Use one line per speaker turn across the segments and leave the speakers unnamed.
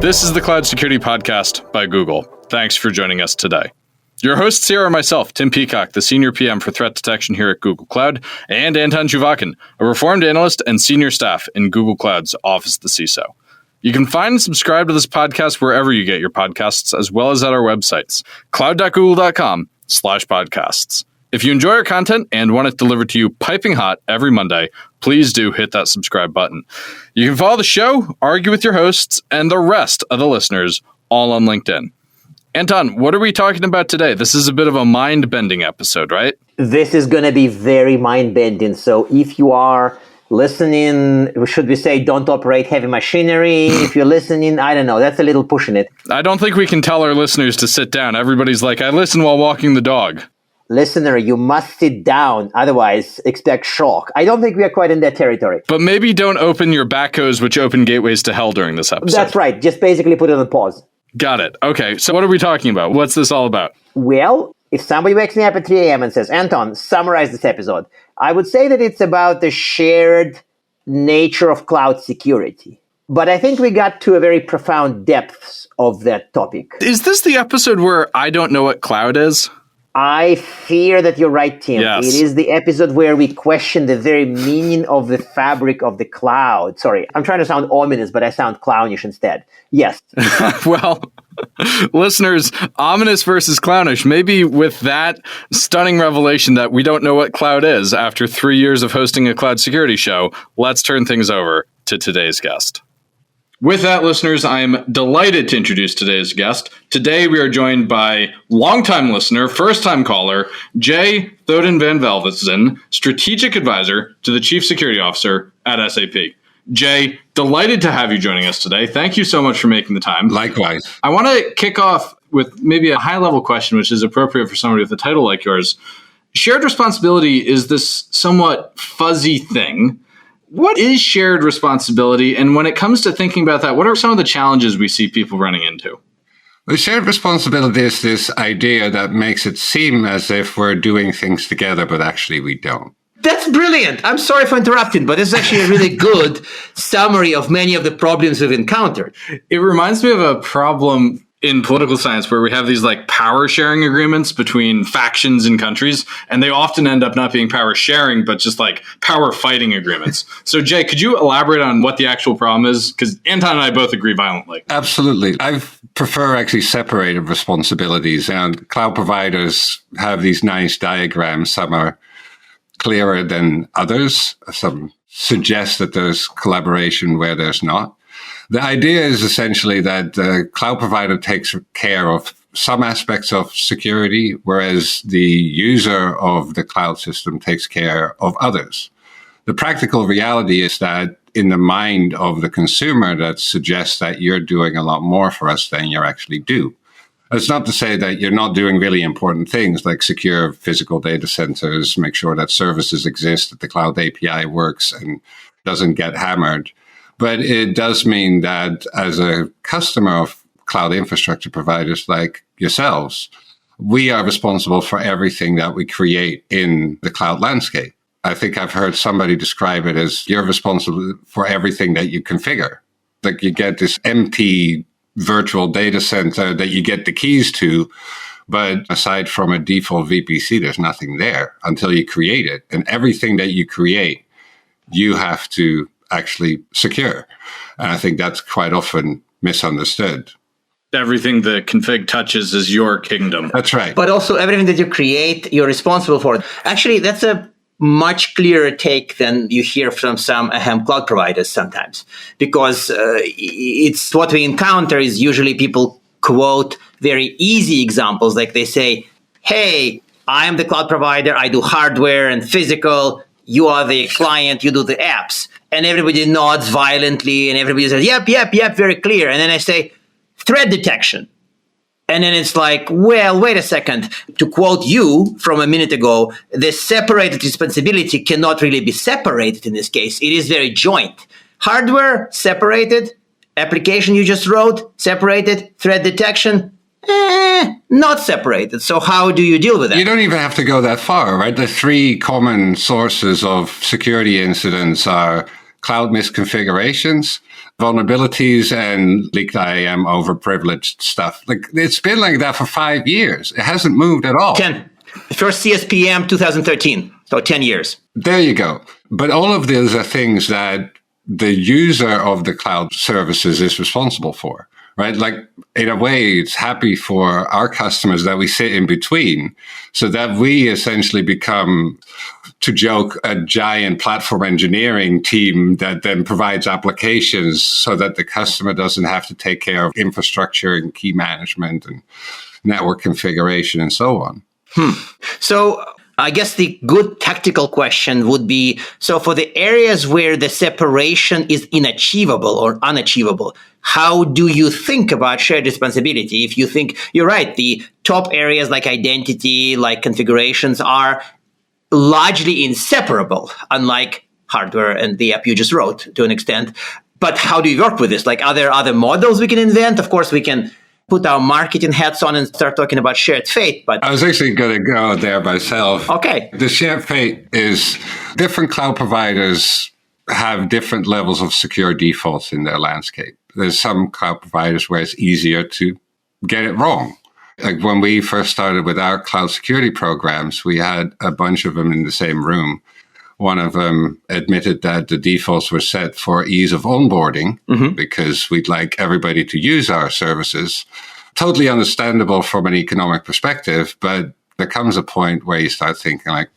This is the Cloud Security Podcast by Google. Thanks for joining us today. Your hosts here are myself, Tim Peacock, the Senior PM for Threat Detection here at Google Cloud, and Anton Chuvakin, a reformed analyst and senior staff in Google Cloud's Office of the CISO. You can find and subscribe to this podcast wherever you get your podcasts, as well as at our websites, cloud.google.com/podcasts. If you enjoy our content and want it delivered to you piping hot every Monday, please do hit that subscribe button. You can follow the show, argue with your hosts, and the rest of the listeners all on LinkedIn. Anton, what are we talking about today? This is a bit of a mind-bending episode, right?
This is going to be very mind-bending. So if you are listening, should we say don't operate heavy machinery? If you're listening, I don't know. That's a little pushing it.
I don't think we can tell our listeners to sit down. Everybody's like, I listen while walking the dog.
Listener, you must sit down. Otherwise, expect shock. I don't think we are quite in that territory.
But maybe don't open your backhoes, which open gateways to hell during this episode.
That's right. Just basically put it on pause.
Got it. Okay, so what are we talking about? What's this all about?
Well, if somebody wakes me up at 3 a.m. and says, Anton, summarize this episode, I would say that it's about the shared nature of cloud security. But I think we got to a very profound depths of that topic.
Is this the episode where I don't know what cloud is?
I fear that you're right, Tim.
Yes.
It is the episode where we question the very meaning of the fabric of the cloud. Sorry, I'm trying to sound ominous, but I sound clownish instead. Yes.
Well, listeners, ominous versus clownish. Maybe with that stunning revelation that we don't know what cloud is after 3 years of hosting a cloud security show, let's turn things over to today's guest. With that, listeners, I am delighted to introduce today's guest. Today, we are joined by longtime listener, first-time caller, Jay Thoden Van Velvetzen, Strategic Advisor to the Chief Security Officer at SAP. Jay, delighted to have you joining us today. Thank you so much for making the time.
Likewise.
I want to kick off with maybe a high-level question, which is appropriate for somebody with a title like yours. Shared responsibility is this somewhat fuzzy thing. What is shared responsibility? And when it comes to thinking about that, what are some of the challenges we see people running into?
Well, shared responsibility is this idea that makes it seem as if we're doing things together, but actually we don't.
That's brilliant. I'm sorry for interrupting, but this is actually a really good summary of many of the problems we've encountered.
It reminds me of a problem in political science where we have these like power sharing agreements between factions and countries, and they often end up not being power sharing, but just like power fighting agreements. So Jay, could you elaborate on what the actual problem is? Because Anton and I both agree violently.
Absolutely. I prefer actually separated responsibilities, and cloud providers have these nice diagrams. Some are clearer than others. Some suggest that there's collaboration where there's not. The idea is essentially that the cloud provider takes care of some aspects of security, whereas the user of the cloud system takes care of others. The practical reality is that in the mind of the consumer, that suggests that you're doing a lot more for us than you actually do. It's not to say that you're not doing really important things like secure physical data centers, make sure that services exist, that the cloud API works and doesn't get hammered. But it does mean that as a customer of cloud infrastructure providers like yourselves, we are responsible for everything that we create in the cloud landscape. I think I've heard somebody describe it as you're responsible for everything that you configure. Like you get this empty virtual data center that you get the keys to, but aside from a default VPC, there's nothing there until you create it. And everything that you create, you have to actually secure. And I think that's quite often misunderstood.
Everything the config touches is your kingdom.
That's right.
But also everything that you create, you're responsible for it. Actually, that's a much clearer take than you hear from some cloud providers sometimes. Because it's what we encounter is usually people quote very easy examples. Like they say, hey, I am the cloud provider. I do hardware and physical. You are the client. You do the apps. And everybody nods violently, and everybody says, yep, very clear. And then I say, threat detection. And then it's like, well, wait a second. To quote you from a minute ago, the separated responsibility cannot really be separated in this case. It is very joint. Hardware, separated. Application you just wrote, separated. Threat detection, not separated. So how do you deal with that?
You don't even have to go that far, right? The three common sources of security incidents are cloud misconfigurations, vulnerabilities and leaked IAM overprivileged stuff. Like, it's been like that for 5 years. It hasn't moved at all.
10. The first CSPM 2013. So 10 years.
There you go. But all of these are things that the user of the cloud services is responsible for, right? Like, in a way, it's happy for our customers that we sit in between so that we essentially become, to joke, a giant platform engineering team that then provides applications so that the customer doesn't have to take care of infrastructure and key management and network configuration and so on.
So I guess the good tactical question would be, so for the areas where the separation is inachievable or unachievable, how do you think about shared responsibility? If you think, you're right, the top areas like identity, like configurations are largely inseparable, unlike hardware and the app you just wrote to an extent. But how do you work with this? Like, are there other models we can invent? Of course, we can put our marketing hats on and start talking about shared fate. But
I was actually going to go there myself.
Okay.
The shared fate is different cloud providers have different levels of secure defaults in their landscape. There's some cloud providers where it's easier to get it wrong. Like when we first started with our cloud security programs, we had a bunch of them in the same room. One of them admitted that the defaults were set for ease of onboarding because we'd like everybody to use our services. Totally understandable from an economic perspective, but there comes a point where you start thinking, like,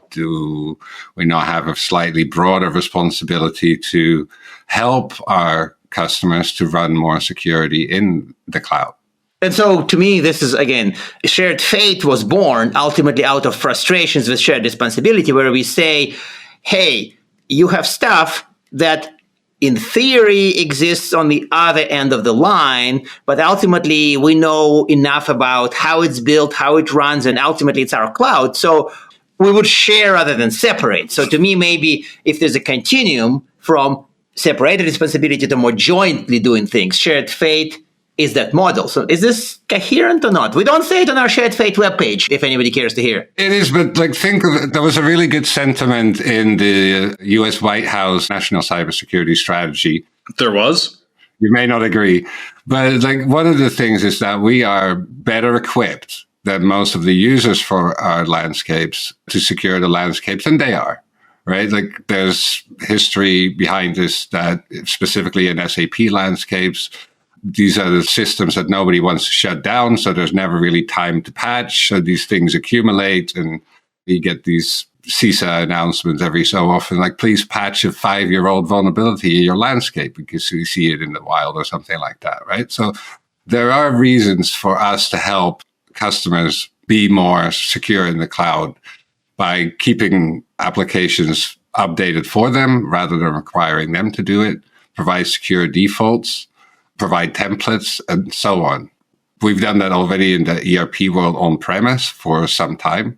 do we not have a slightly broader responsibility to help our customers to run more security in the cloud?
And so to me, this is, again, shared fate was born ultimately out of frustrations with shared responsibility, where we say, hey, you have stuff that in theory exists on the other end of the line, but ultimately we know enough about how it's built, how it runs, and ultimately it's our cloud. So we would share rather than separate. So to me, maybe if there's a continuum from separated responsibility to more jointly doing things, shared fate is that model. So is this coherent or not? We don't say it on our Shared Fate webpage, if anybody cares to hear.
It is, but like, think of it. There was a really good sentiment in the US White House National Cybersecurity Strategy.
There was?
You may not agree, but like, one of the things is that we are better equipped than most of the users for our landscapes to secure the landscapes than they are. Right? Like, there's history behind this that specifically in SAP landscapes, these are the systems that nobody wants to shut down, so there's never really time to patch. So these things accumulate, and you get these CISA announcements every so often, like, please patch a 5-year-old vulnerability in your landscape because we see it in the wild or something like that, right? So there are reasons for us to help customers be more secure in the cloud by keeping applications updated for them rather than requiring them to do it, provide secure defaults, provide templates, and so on. We've done that already in the ERP world on-premise for some time.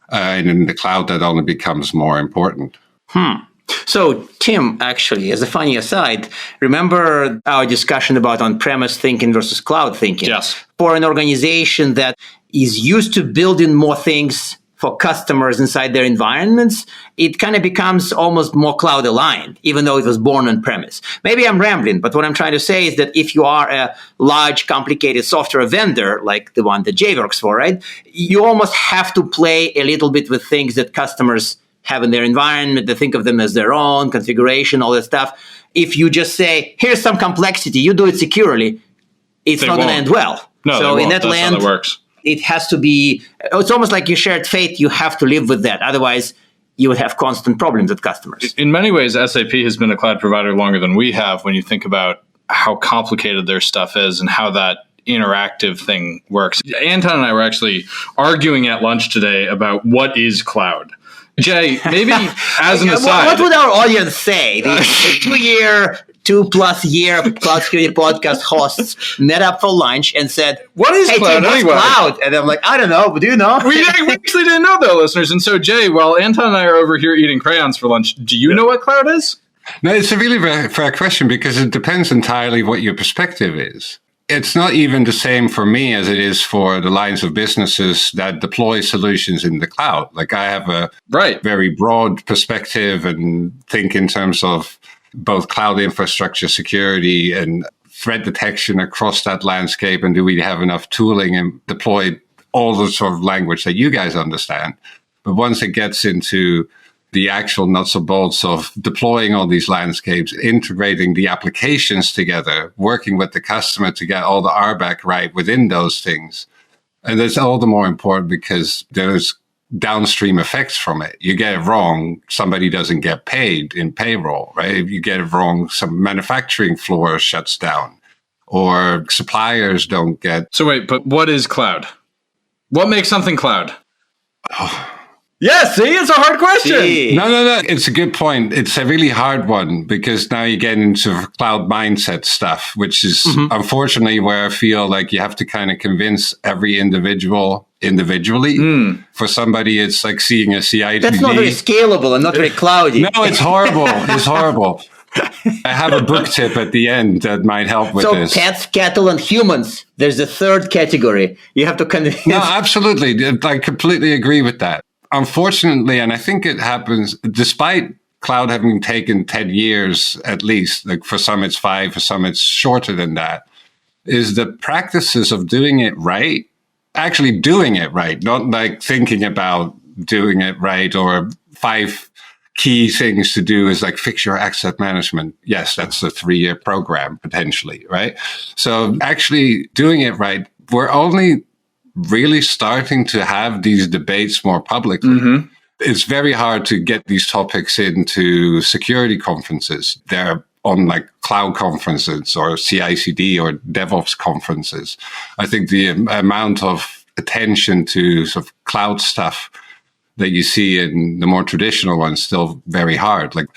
And in the cloud, that only becomes more important.
So, Tim, actually, as a funny aside, remember our discussion about on-premise thinking versus cloud thinking?
Yes.
For an organization that is used to building more things for customers inside their environments, it kind of becomes almost more cloud aligned, even though it was born on premise. Maybe I'm rambling, but what I'm trying to say is that if you are a large, complicated software vendor, like the one that Jay works for, right, you almost have to play a little bit with things that customers have in their environment. They think of them as their own configuration, all that stuff. If you just say, here's some complexity, you do it securely, it's not going to end well.
No,
so in that
That's
land,
how that works.
It has to be, it's almost like your shared fate. You have to live with that. Otherwise, you would have constant problems with customers.
In many ways, SAP has been a cloud provider longer than we have when you think about how complicated their stuff is and how that interactive thing works. Anton and I were actually arguing at lunch today about what is cloud. Jay, maybe as an aside.
What would our audience say? The 2+ year cloud security podcast hosts met up for lunch and said,
What is
hey,
cloud
Tim, what's
anyway?
cloud? And I'm like, I don't know, but do you know?
we actually didn't know though, listeners. And so, Jay, while Anton and I are over here eating crayons for lunch, do you know what cloud is?
No, it's a really fair question because it depends entirely what your perspective is. It's not even the same for me as it is for the lines of businesses that deploy solutions in the cloud. Like, I have a very broad perspective and think in terms of both cloud infrastructure security and threat detection across that landscape? And do we have enough tooling and deploy all the sort of language that you guys understand? But once it gets into the actual nuts and bolts of deploying all these landscapes, integrating the applications together, working with the customer to get all the RBAC right within those things. And that's all the more important because there's downstream effects from it. You get it wrong, somebody doesn't get paid in payroll, right? If you get it wrong, some manufacturing floor shuts down or suppliers don't get.
So wait, but what is cloud? What makes something cloud?
Oh.
Yeah, see, it's a hard question.
No. It's a good point. It's a really hard one because now you get into cloud mindset stuff, which is unfortunately where I feel like you have to kind of convince every individual individually. For somebody, it's like seeing a CI/CD.
That's not very scalable and not very cloudy.
No, it's horrible. It's horrible. I have a book tip at the end that might help with this.
So pets, cattle, and humans. There's a third category. You have to convince.
No, absolutely. I completely agree with that. Unfortunately, and I think it happens despite cloud having taken 10 years at least, like for some it's 5, for some it's shorter than that, is the practices of doing it right, actually doing it right, not like thinking about doing it right or 5 key things to do is like fix your asset management. Yes, that's a 3-year program potentially, right? So actually doing it right, we're only really starting to have these debates more publicly. It's very hard to get these topics into security conferences. They're on like cloud conferences or CI/CD or DevOps conferences. I think the amount of attention to sort of cloud stuff that you see in the more traditional ones still very hard. Like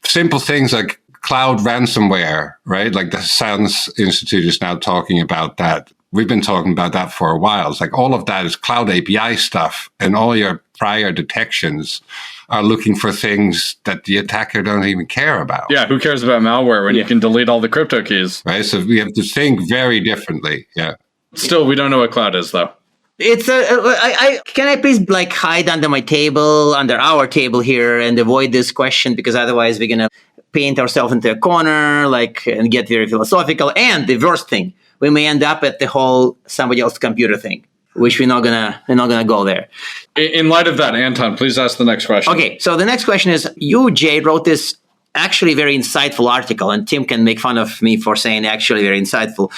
simple things like cloud ransomware, right? Like the SaaS Institute is now talking about that. We've been talking about that for a while. It's like all of that is cloud API stuff, and all your prior detections are looking for things that the attacker don't even care about.
Yeah, who cares about malware when you can delete all the crypto keys?
Right, so we have to think very differently. Yeah.
Still, we don't know what cloud is, though.
It's can I please like hide under my table, under our table here, and avoid this question because otherwise we're gonna paint ourselves into a corner, like, and get very philosophical. And the worst thing, we may end up at the whole somebody else's computer thing, which we're not gonna go there.
In light of that, Anton, please ask the next question.
Okay, so the next question is, you, Jay, wrote this actually very insightful article, and Tim can make fun of me for saying actually very insightful,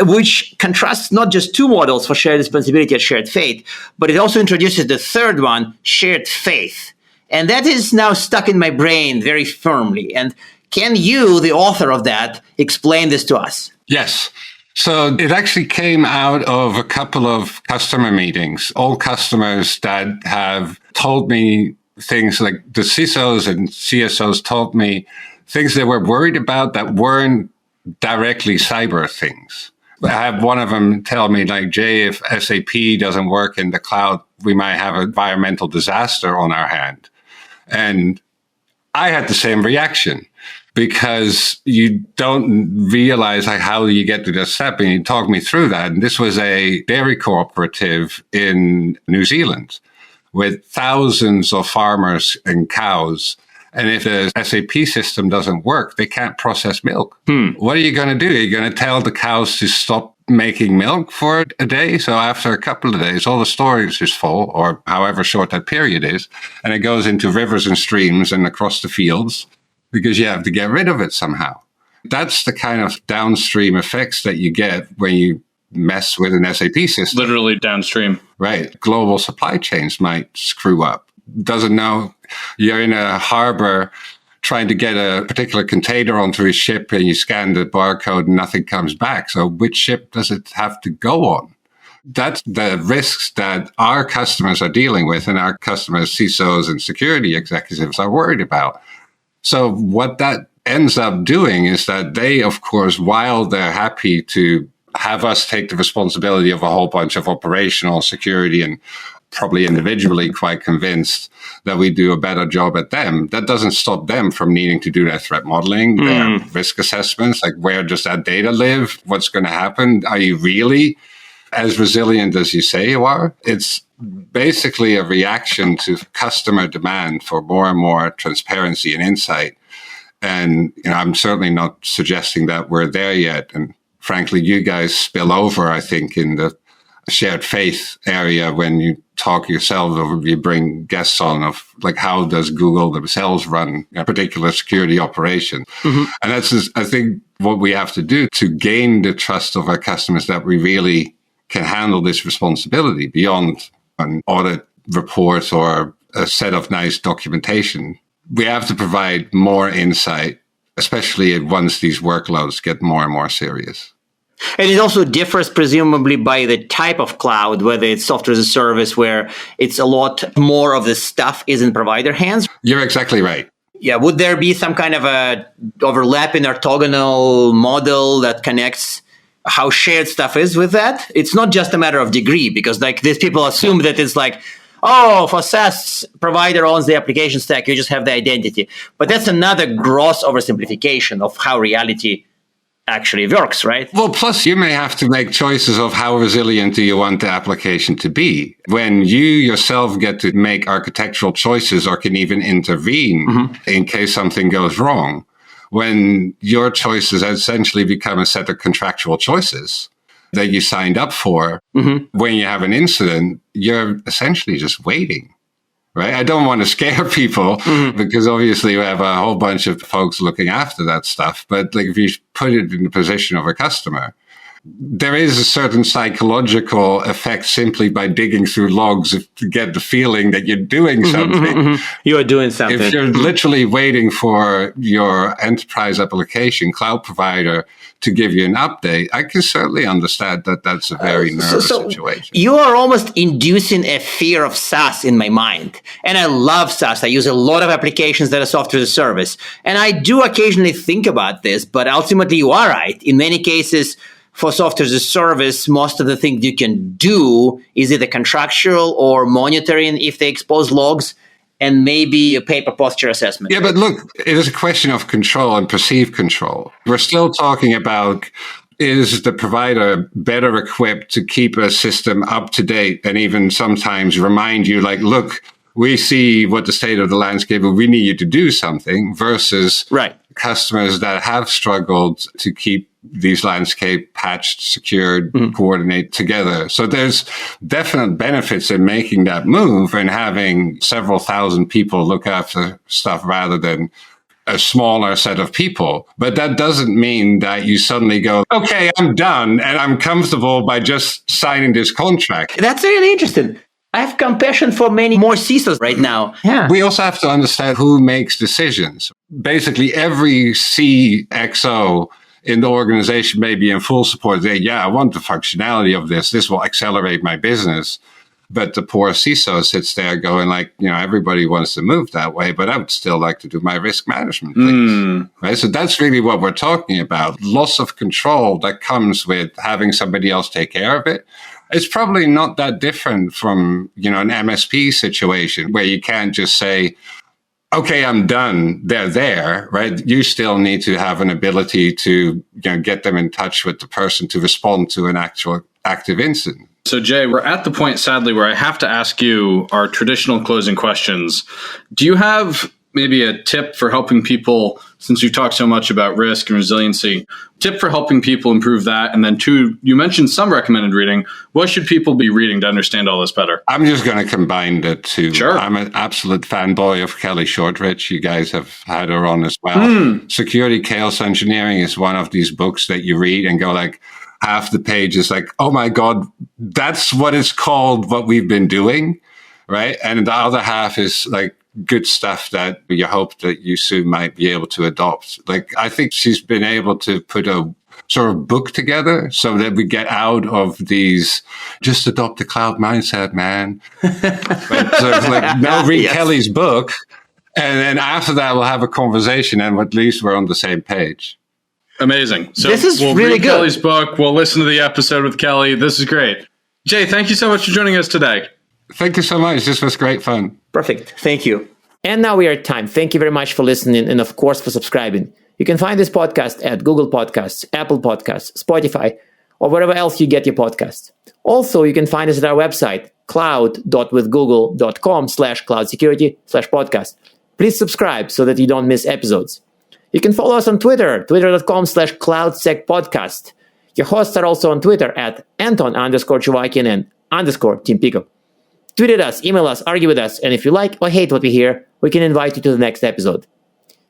which contrasts not just 2 models for shared responsibility and shared faith, but it also introduces the third one, shared faith. And that is now stuck in my brain very firmly. And can you, the author of that, explain this to us?
Yes. So it actually came out of a couple of customer meetings, all customers that have told me things like the CISOs and CSOs told me things they were worried about that weren't directly cyber things. I have one of them tell me, like, Jay, if SAP doesn't work in the cloud, we might have an environmental disaster on our hand. And I had the same reaction because you don't realize like how you get to this step. And you talked me through that. And this was a dairy cooperative in New Zealand with thousands of farmers and cows. And if the SAP system doesn't work, they can't process milk. What are you going to do? Are you going to tell the cows to stop making milk for a day? So after a couple of days, all the storage is full, or however short that period is, and it goes into rivers and streams and across the fields because you have to get rid of it somehow. That's the kind of downstream effects that you get when you mess with an SAP system.
Literally downstream.
Right. Global supply chains might screw up. Doesn't know you're in a harbor trying to get a particular container onto a ship and you scan the barcode and nothing comes back. So which ship does it have to go on? That's the risks that our customers are dealing with and our customers, CISOs and security executives are worried about. So what that ends up doing is that they, of course, while they're happy to have us take the responsibility of a whole bunch of operational security and probably individually quite convinced that we do a better job at them, that doesn't stop them from needing to do their threat modeling, their risk assessments, like where does that data live? What's going to happen? Are you really as resilient as you say you are? It's basically a reaction to customer demand for more and more transparency and insight. And I'm certainly not suggesting that we're there yet. And frankly, you guys spill over, I think, in the shared faith area when you talk yourselves or you bring guests on of like, how does Google themselves run a particular security operation? Mm-hmm. And that's, I think, what we have to do to gain the trust of our customers that we really can handle this responsibility beyond an audit report or a set of nice documentation. We have to provide more insight, especially once these workloads get more and more serious.
And it also differs presumably by the type of cloud, whether it's software as a service, where it's a lot more of the stuff is in provider hands.
You're exactly right.
Yeah. Would there be some kind of a overlapping orthogonal model that connects how shared stuff is with that? It's not just a matter of degree, because like these people assume that it's like, oh, for SaaS, provider owns the application stack, you just have the identity. But that's another gross oversimplification of how reality actually works, right?
Well, plus you may have to make choices of how resilient do you want the application to be. When you yourself get to make architectural choices or can even intervene in case something goes wrong, when your choices essentially become a set of contractual choices that you signed up for, when you have an incident, you're essentially just waiting. Right? I don't want to scare people because obviously we have a whole bunch of folks looking after that stuff. But like if you put it in the position of a customer, there is a certain psychological effect simply by digging through logs to get the feeling that you're doing something.
You are doing something.
If you're literally waiting for your enterprise application cloud provider to give you an update, I can certainly understand that that's a very nervous situation.
You are almost inducing a fear of SaaS in my mind. And I love SaaS. I use a lot of applications that are software as a service. And I do occasionally think about this, but ultimately you are right. In many cases, for software as a service, most of the things you can do is either contractual or monitoring if they expose logs, and maybe a paper posture assessment.
Yeah, but look, it is a question of control and perceived control. We're still talking about, is the provider better equipped to keep a system up to date and even sometimes remind you like, look, we see what the state of the landscape is, we need you to do something, versus customers that have struggled to keep these landscape patched, secured, coordinate together. So there's definite benefits in making that move and having several thousand people look after stuff rather than a smaller set of people. But that doesn't mean that you suddenly go, okay, I'm done and I'm comfortable by just signing this contract.
That's really interesting. I have compassion for many more CISOs right now. Yeah.
We also have to understand who makes decisions. Basically, every CXO in the organization may be in full support. They, I want the functionality of this. This will accelerate my business. But the poor CISO sits there going like, everybody wants to move that way, but I would still like to do my risk management, please. Right? So that's really what we're talking about. Loss of control that comes with having somebody else take care of it. It's probably not that different from, an MSP situation where you can't just say, okay, I'm done. They're there, right? You still need to have an ability to get them in touch with the person to respond to an actual active incident.
So, Jay, we're at the point, sadly, where I have to ask you our traditional closing questions. Do you have maybe a tip for helping people, since you talked so much about risk and resiliency, tip for helping people improve that? And then two, you mentioned some recommended reading. What should people be reading to understand all this better?
I'm just going to combine the two.
Sure.
I'm an absolute fanboy of Kelly Shortridge. You guys have had her on as well. Security Chaos Engineering is one of these books that you read and go like, half the page is like, oh my God, that's what it's called, what we've been doing, right? And the other half is like, good stuff that you hope that you soon might be able to adopt. Like, I think she's been able to put a sort of book together so that we get out of these, just adopt the cloud mindset, man. But sort of like, no, read Kelly's book. And then after that, we'll have a conversation and at least we're on the same page.
Amazing. So
this is
we'll
really
read
good.
Kelly's book. We'll listen to the episode with Kelly. This is great. Jay, thank you so much for joining us today.
Thank you so much. This was great fun.
Perfect. Thank you.
And now we are at time. Thank you very much for listening and, of course, for subscribing. You can find this podcast at Google Podcasts, Apple Podcasts, Spotify, or wherever else you get your podcasts. Also, you can find us at our website, cloud.withgoogle.com/cloudsecurity/podcast. Please subscribe so that you don't miss episodes. You can follow us on Twitter, twitter.com/cloudsecpodcast. Your hosts are also on Twitter at Anton_Chuvakian and _Team Pico. Tweet at us, email us, argue with us, and if you like or hate what we hear, we can invite you to the next episode.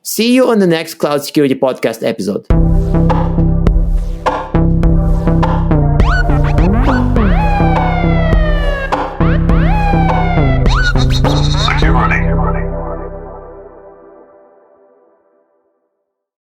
See you on the next Cloud Security Podcast episode.